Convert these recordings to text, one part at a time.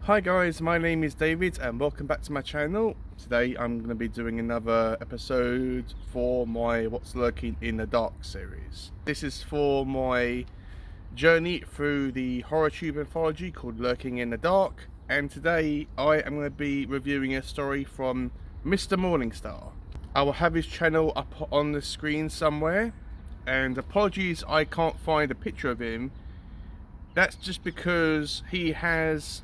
Hi guys, my name is David and welcome back to my channel. Today I'm going to be doing another episode for my What's Lurking in the Dark series. This is for my journey through the horrortube anthology called Lurking in the Dark, and today I am going to be reviewing a story from Mister Morningstar. I will have his channel up on the screen somewhere, and apologies I can't find a picture of him. That's just because he has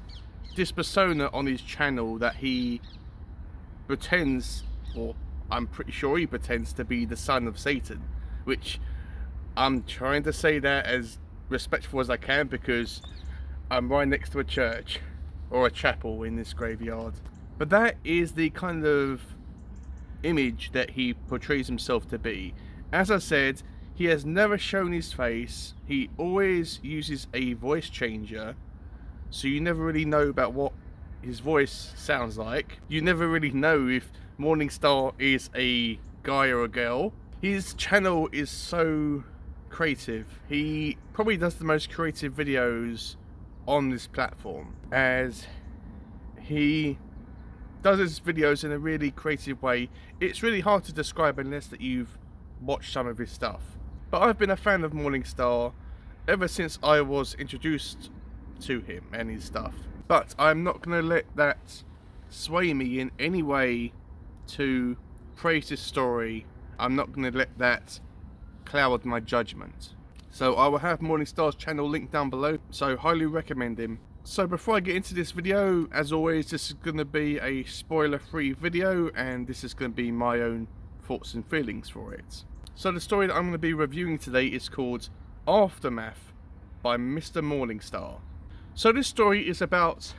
this persona on his channel that he pretends, or I'm pretty sure he pretends to be the son of Satan, which I'm trying to say that as respectful as I can because I'm right next to a church or a chapel in this graveyard. But that is the kind of image that he portrays himself to be. As I said, he has never shown his face. He always uses a voice changer, so you never really know about what his voice sounds like. You never really know if Morningstar is a guy or a girl. His channel is so creative. He probably does the most creative videos on this platform, as he does his videos in a really creative way. It's really hard to describe unless that you've watched some of his stuff. But I've been a fan of Morningstar ever since I was introduced to him and his stuff, but I'm not going to let that sway me in any way to praise his story. I'm not going to let that cloud my judgment. So I will have Morningstar's channel linked down below, so highly recommend him. So before I get into this video, as always, this is going to be a spoiler free video, and this is going to be my own thoughts and feelings for it. So the story that I'm going to be reviewing today is called Aftermath by Mister Morningstar. So this story is about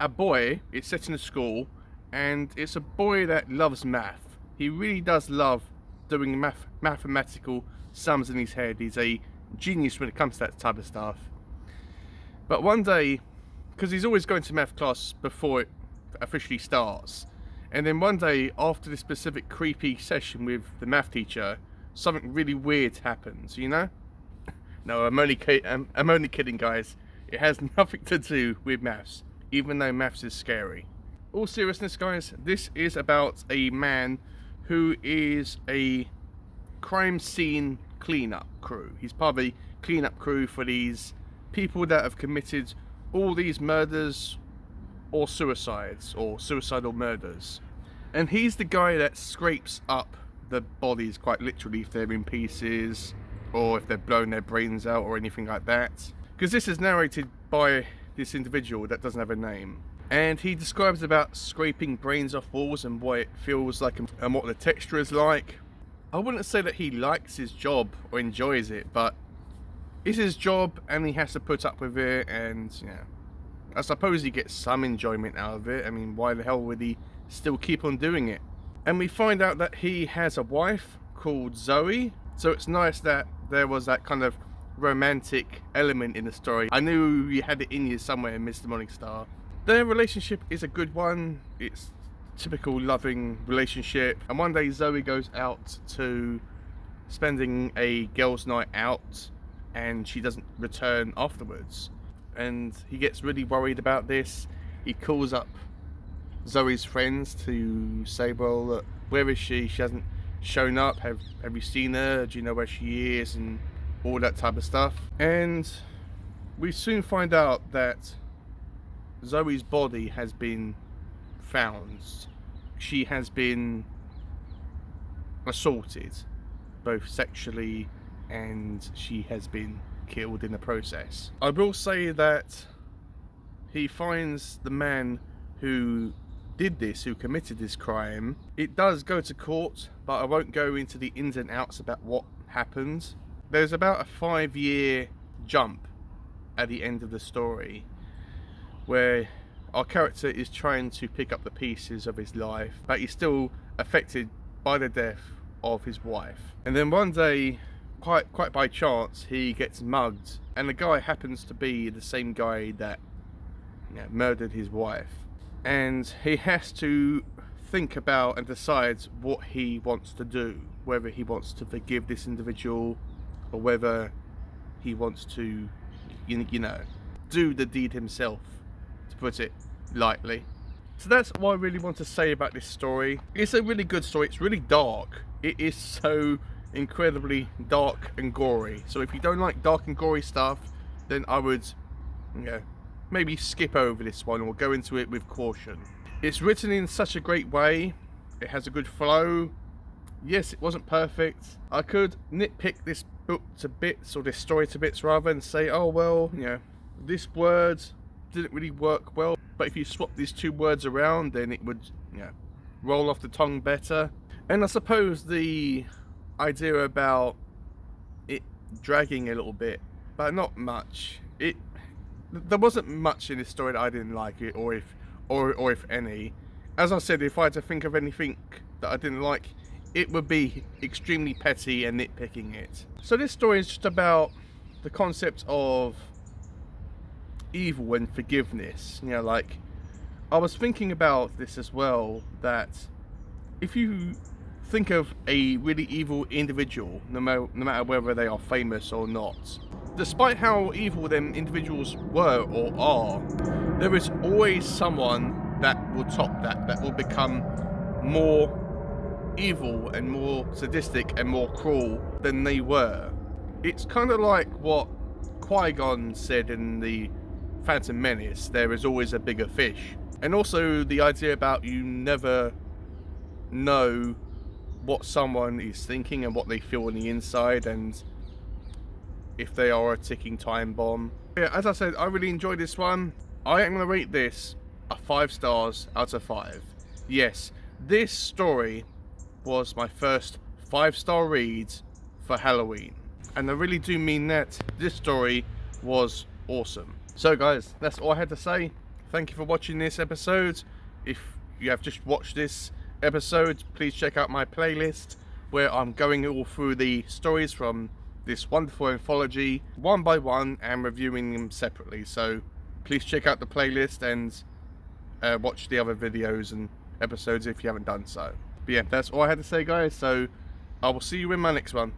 a boy. It's set in a school, and it's a boy that loves math. He really does love doing mathematical sums in his head. He's a genius when it comes to that type of stuff. But one day, because he's always going to math class before it officially starts, and then one day after this specific creepy session with the math teacher, something really weird happens, you know? No, I'm only kidding, guys. It has nothing to do with maths, even though maths is scary. All seriousness, guys, this is about a man who is a crime scene cleanup crew. He's part of a cleanup crew for these people that have committed all these murders or suicides or suicidal murders. And he's the guy that scrapes up the bodies, quite literally, if they're in pieces or if they've blown their brains out or anything like that. Because this is narrated by this individual that doesn't have a name, and he describes about scraping brains off walls and what it feels like and what the texture is like. I wouldn't say that he likes his job or enjoys it, but it's his job and he has to put up with it, and yeah, I suppose he gets some enjoyment out of it. I mean, why the hell would he still keep on doing it? And we find out that he has a wife called Zoe, so it's nice that there was that kind of romantic element in the story. I knew you had it in you somewhere, Mr. Morningstar. Their relationship is a good one. It's typical loving relationship, and one day Zoe goes out to spending a girls' night out and she doesn't return afterwards, and he gets really worried about this. He calls up Zoe's friends to say, well, look, where is she? She hasn't shown up. Have you seen her? Do you know where she is? And all that type of stuff. And we soon find out that Zoe's body has been found. She has been assaulted, both sexually, and she has been killed in the process. I will say that he finds the man who did this, who committed this crime. It does go to court, but I won't go into the ins and outs about what happened. There's about a 5-year jump at the end of the story where our character is trying to pick up the pieces of his life, but he's still affected by the death of his wife. And then one day, quite by chance, he gets mugged, and the guy happens to be the same guy that, you know, murdered his wife. And he has to think about and decide what he wants to do, whether he wants to forgive this individual or whether he wants to, you know, do the deed himself, to put it lightly. So that's what I really want to say about this story. It's a really good story. It's really dark. It is so incredibly dark and gory. So if you don't like dark and gory stuff, then I would, you know, maybe skip over this one or go into it with caution. It's written in such a great way. It has a good flow. Yes, it wasn't perfect. I could nitpick this book to bits, or this story to bits rather, and say, oh well, you know, this word didn't really work well. But if you swap these two words around, then it would, you know, roll off the tongue better. And I suppose the idea about it dragging a little bit, but not much. There wasn't much in this story that I didn't like it, or if any. As I said, if I had to think of anything that I didn't like, it would be extremely petty and nitpicking it. So this story is just about the concept of evil and forgiveness. You know, like, I was thinking about this as well, that if you think of a really evil individual, no matter whether they are famous or not, despite how evil them individuals were or are, there is always someone that will top that will become more evil and more sadistic and more cruel than they were. It's kind of like what Qui-Gon said in the Phantom Menace, there is always a bigger fish. And also the idea about you never know what someone is thinking and what they feel on the inside, and if they are a ticking time bomb. Yeah, as I said, I really enjoyed this one. I am going to rate this a 5 stars out of 5. Yes, this story was my first 5-star read for Halloween, and I really do mean that. This story was awesome. So guys, that's all I had to say. Thank you for watching this episode. If you have just watched this episode, please check out my playlist where I'm going all through the stories from this wonderful anthology one by one and reviewing them separately. So please check out the playlist and watch the other videos and episodes if you haven't done so. But yeah, that's all I had to say guys, so I will see you in my next one.